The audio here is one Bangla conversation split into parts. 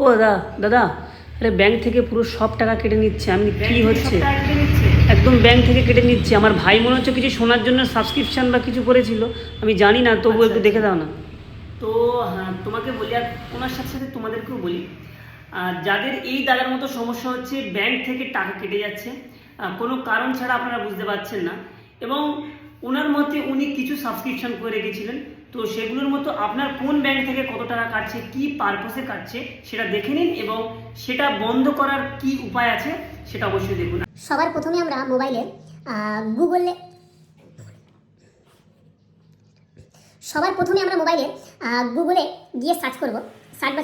ও দাদা দাদা, আরে ব্যাংক থেকে পুরো সব টাকা কেটে নিচ্ছে। আমি কি হচ্ছে? একদম ব্যাংক থেকে কেটে নিচ্ছে। আমার ভাই মনে হচ্ছে কিছু শোনার জন্য সাবস্ক্রিপশন বা কিছু করেছিল, আমি জানি না, তবু একটু দেখে দাও না। তো হ্যাঁ, তোমাকে বলি আর ওনার সাথে সাথে তোমাদেরকেও বলি, যাদের এই দাদার মতো সমস্যা হচ্ছে, ব্যাংক থেকে টাকা কেটে যাচ্ছে কোনো কারণ ছাড়া, আপনারা বুঝতে পারছেন না, এবং ওনার মতে উনি কিছু সাবস্ক্রিপশন করে রেখেছিলেন, তো সেগুলোর মতো আপনার কোন ব্যাংক থেকে কত টাকা কাটছে, কি পারপসে কাটছে সেটা দেখে নিন, এবং সেটা বন্ধ করার কি উপায় আছে সেটা অবশ্যই দেখুন। সবার প্রথমে আমরা মোবাইলে গুগলে গুগলে গিয়ে সার্চ করব। সার্চ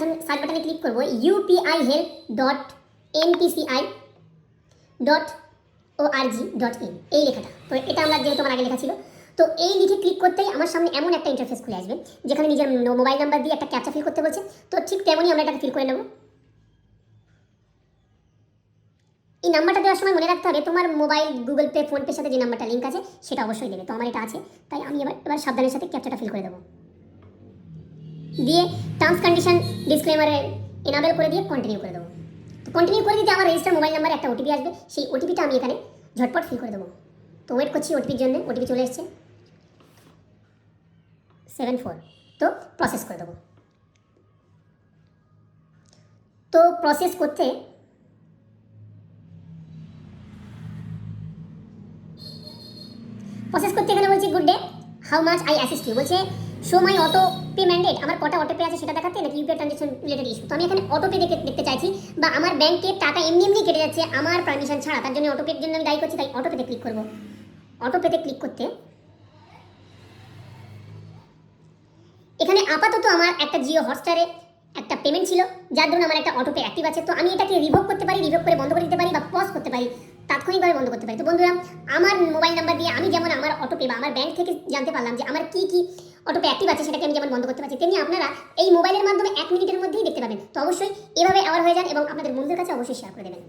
বাটনে ক্লিক করব upihelp.npci.org.in, এই লেখাটা। তো এটা আমরা যেহেতু আমার আগে লেখা ছিল, তো এই লিখে ক্লিক করতেই আমার সামনে এমন একটা ইন্টারফেস খুলে আসবে, যেখানে নিজের মোবাইল নাম্বার দিয়ে একটা ক্যাপচা ফিল করতে বলছে। তো ঠিক তেমনই আমরা এটাকে ফিল করে নেব। এই নাম্বারটা দেওয়ার সময় মনে রাখতে হবে তোমার মোবাইল গুগল পে ফোনপের সাথে যে নাম্বারটা লিঙ্ক আছে সেটা অবশ্যই দেবে। তো আমার এটা আছে, তাই আমি এবার সাবধানের সাথে ক্যাপচাটা ফিল করে দেবো। দিয়ে টার্মস কন্ডিশন ডিসক্লেমারে এনাবেল করে দিয়ে কন্টিনিউ করে দেবো। তো কন্টিনিউ করে দিতে আমার রেজিস্টার মোবাইল নাম্বারে একটা ওটিপি আসবে, সেই ওটিপিটা আমি এখানে ঝটপট ফিল করে দেবো। তো ওয়েট করছি ওটিপির জন্য। ওটিপি চলে এসছে 74। তো প্রসেস করে দেবো। তো প্রসেস করতে এখানে বলছি good day, how much I assist you, বলছে show my auto pay mandate, আমার কটা অটো পে আছে সেটা দেখাতে, নাকি ইউপিআই ট্রানজাকশন রিলেটেড ইস্যু। তো আমি এখানে অটো পে দেখতে চাইছি, বা আমার ব্যাংকে টাকা এমনি কেটে যাচ্ছে আমার পারমিশন ছাড়া, তার জন্য অটো পের জন্য আমি দায়ী করছি, তাই অটো পেতে ক্লিক করব। অটো পেতে ক্লিক করতে এখানে আপাতত আমার একটা জিও হটস্টারে একটা পেমেন্ট ছিল, যার জন্য আমার একটা অটো পে অ্যাক্টিভ আছে। তো আমি এটাকে রিভোক করতে পারি, রিভোক করে বন্ধ করে দিতে পারি, বা পজ করতে পারি, তাৎক্ষণিকভাবে বন্ধ করতে পারি। তো বন্ধুরা, আমার মোবাইল নাম্বার দিয়ে আমি যেমন আমার অটো পে বা আমার ব্যাংক থেকে জানতে পারলাম যে আমার কি অটো পে অ্যাক্টিভ আছে, সেটাকে আমি যেমন বন্ধ করতে পারছি, তেমনি আপনারা এই মোবাইলের মাধ্যমে 1 মিনিটের মধ্যেই দেখতে পাবেন। তো অবশ্যই এভাবে অ্যাওয়ার হয়ে যান এবং আপনাদের বন্ধুদের কাছে অবশ্যই শেয়ার করে দেবেন।